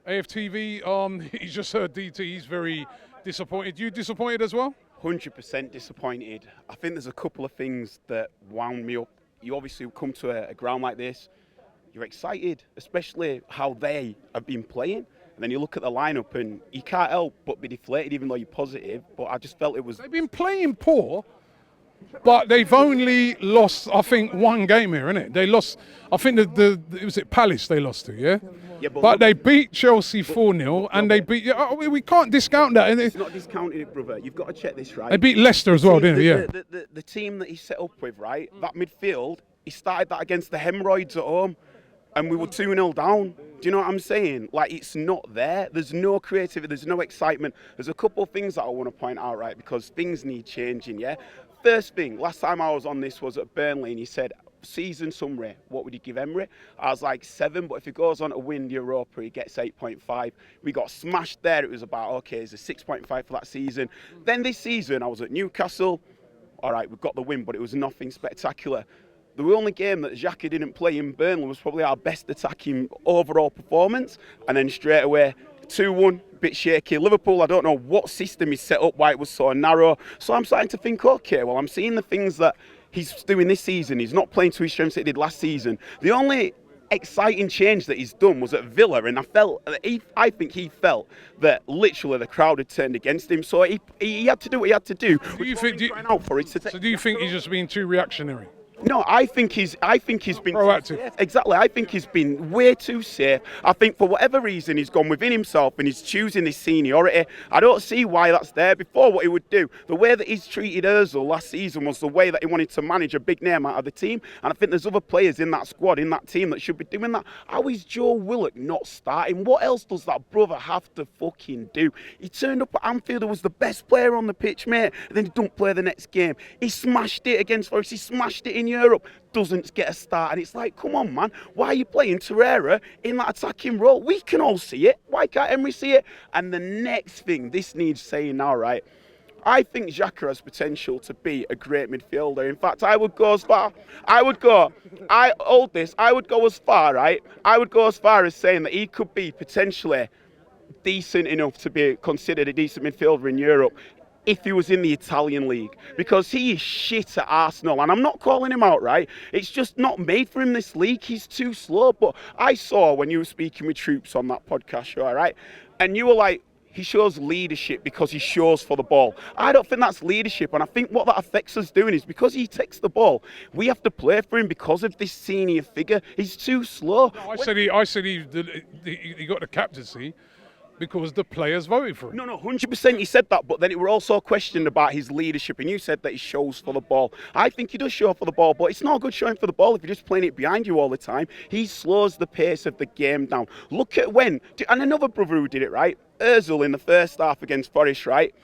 AFTV, he's just heard DT. He's very disappointed. You disappointed as well? 100% disappointed. I think there's a couple of things that wound me up. You obviously come to a ground like this, you're excited, especially how they have been playing. And then you look at the lineup and you can't help but be deflated even though you're positive. But I just felt it was... They've been playing poor, but they've only lost, I think, one game here, innit? They lost, I think, was it Palace they lost to, yeah? Yeah, but they beat Chelsea 4-0 and they beat... we can't discount that. It's not discounting it, brother. You've got to check this, right? They beat Leicester as well, didn't they? Yeah. The team that he set up with, right, that midfield, he started that against the Hemorrhoids at home and we were 2-0 down. Do you know what I'm saying? Like, it's not there. There's no creativity. There's no excitement. There's a couple of things that I want to point out, right, because things need changing, yeah? First thing, last time I was on this was at Burnley and he said, season summary, what would you give Emery? I was like 7, but if he goes on to win Europa, he gets 8.5. We got smashed there. It was about, okay, it's a 6.5 for that season. Then this season, I was at Newcastle. All right, we got the win, but it was nothing spectacular. The only game that Xhaka didn't play in Burnley was probably our best attacking overall performance. And then straight away, 2-1, bit shaky. Liverpool, I don't know what system he set up, why it was so narrow. So I'm starting to think, okay, well, I'm seeing the things that he's doing this season. He's not playing to his strengths that he did last season. The only exciting change that he's done was at Villa, and I think he felt that literally the crowd had turned against him. So he had to do what he had to do. Do you think he's just being too reactionary? No, I think he's been proactive. Exactly. I think he's been way too safe. I think for whatever reason he's gone within himself and he's choosing this seniority. I don't see why that's there. Before, what he would do, the way that he's treated Ozil last season was the way that he wanted to manage a big name out of the team. And I think there's other players in that squad, in that team, that should be doing that. How is Joe Willock not starting? What else does that brother have to fucking do? He turned up at Anfield and was the best player on the pitch, mate. And then he don't play the next game. He smashed it against Forest. He smashed it in Europe, doesn't get a start, and it's like, come on, man, why are you playing Torreira in that attacking role? We can all see it. Why can't Emery see it? And the next thing, this needs saying now, right? I think Xhaka has potential to be a great midfielder. In fact, I would go as far, right? I would go as far as saying that he could be potentially decent enough to be considered a decent midfielder in Europe if he was in the Italian league, because he is shit at Arsenal, and I'm not calling him out, right? It's just not made for him, this league. He's too slow. But I saw when you were speaking with Troops on that podcast show, right? And you were like, he shows leadership because he shows for the ball. I don't think that's leadership, and I think what that affects us doing is because he takes the ball, we have to play for him because of this senior figure. He's too slow. No, I said he got the captaincy because the players voted for him. No, 100% he said that, but then it were also questioned about his leadership, and you said that he shows for the ball. I think he does show for the ball, but it's not good showing for the ball if you're just playing it behind you all the time. He slows the pace of the game down. Look at and another brother who did it, right? Ozil in the first half against Forest, right?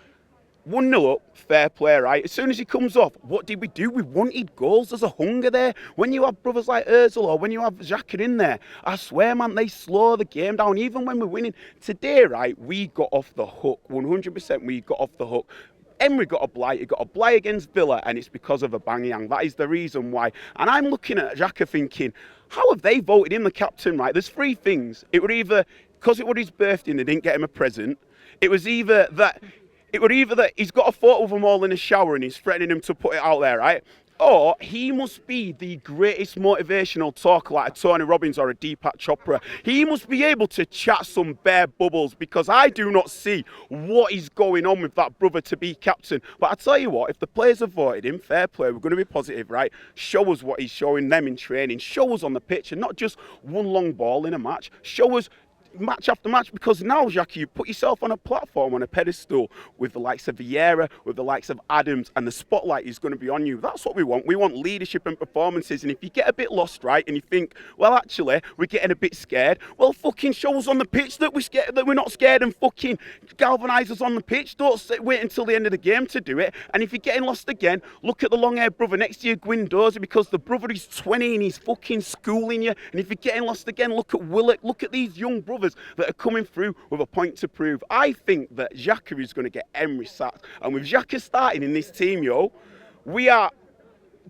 1-0 up, fair play, right? As soon as he comes off, what did we do? We wanted goals. There's a hunger there. When you have brothers like Ozil or when you have Xhaka in there, I swear, man, they slow the game down, even when we're winning. Today, right, we got off the hook. 100% we got off the hook. Emery got a blight. He got a blight against Villa, and it's because of Aubameyang. That is the reason why. And I'm looking at Xhaka thinking, how have they voted him the captain, right? There's 3 things. It would either, because it was his birthday and they didn't get him a present, it would either that he's got a photo of them all in the shower and he's threatening him to put it out there, right? Or he must be the greatest motivational talker like a Tony Robbins or a Deepak Chopra. He must be able to chat some bare bubbles, because I do not see what is going on with that brother to be captain. But I tell you what, if the players have voted him, fair play, we're going to be positive, right? Show us what he's showing them in training. Show us on the pitch, and not just one long ball in a match. Show us match after match, because now, Xhaka, you put yourself on a platform, on a pedestal with the likes of Vieira, with the likes of Adams, and the spotlight is going to be on you. That's what we want. We want leadership and performances. And if you get a bit lost, right, and you think, well, actually, we're getting a bit scared, well, fucking show us on the pitch that we're not scared, and fucking galvanise us on the pitch. Don't wait until the end of the game to do it. And if you're getting lost again, look at the long-haired brother next to you, Guendouzi, because the brother is 20 and he's fucking schooling you. And if you're getting lost again, look at Willock. Look at these young brothers that are coming through with a point to prove. I think that Xhaka is going to get Emery sacked. And with Xhaka starting in this team, we are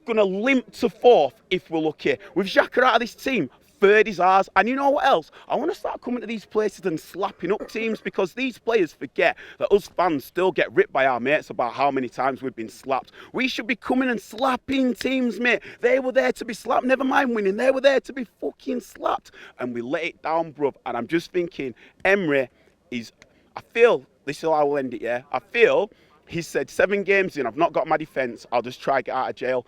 going to limp to 4th if we're lucky. With Xhaka out of this team, third is ours. And you know what else? I want to start coming to these places and slapping up teams, because these players forget that us fans still get ripped by our mates about how many times we've been slapped. We should be coming and slapping teams, mate. They were there to be slapped, never mind winning. They were there to be fucking slapped. And we let it down, bruv. And I'm just thinking, Emery is, I feel, this is how I will end it, yeah? I feel he said 7 games in, I've not got my defence, I'll just try to get out of jail.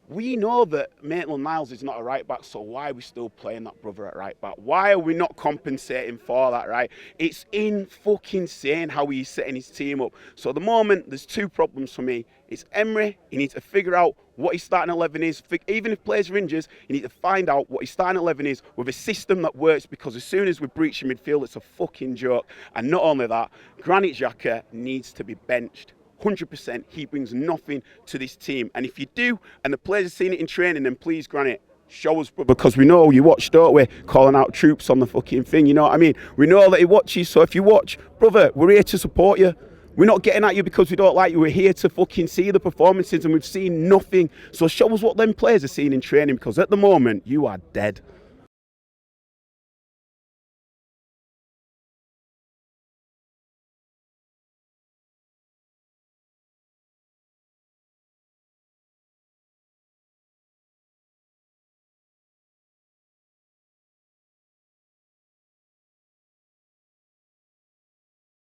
We know that Maitland-Niles is not a right back, so why are we still playing that brother at right back? Why are we not compensating for that, right? It's fucking insane how he's setting his team up. So at the moment, there's 2 problems for me. It's Emery, he needs to figure out what his starting 11 is. Even if players are injured, you need to find out what his starting 11 is with a system that works, because as soon as we breach in midfield, it's a fucking joke. And not only that, Granit Xhaka needs to be benched. 100%, he brings nothing to this team. And if you do, and the players have seen it in training, then please, Granit, show us, because we know you watch, don't we? Calling out troops on the fucking thing, you know what I mean? We know that he watches, so if you watch, brother, we're here to support you. We're not getting at you because we don't like you. We're here to fucking see the performances, and we've seen nothing. So show us what them players are seeing in training, because at the moment, you are dead.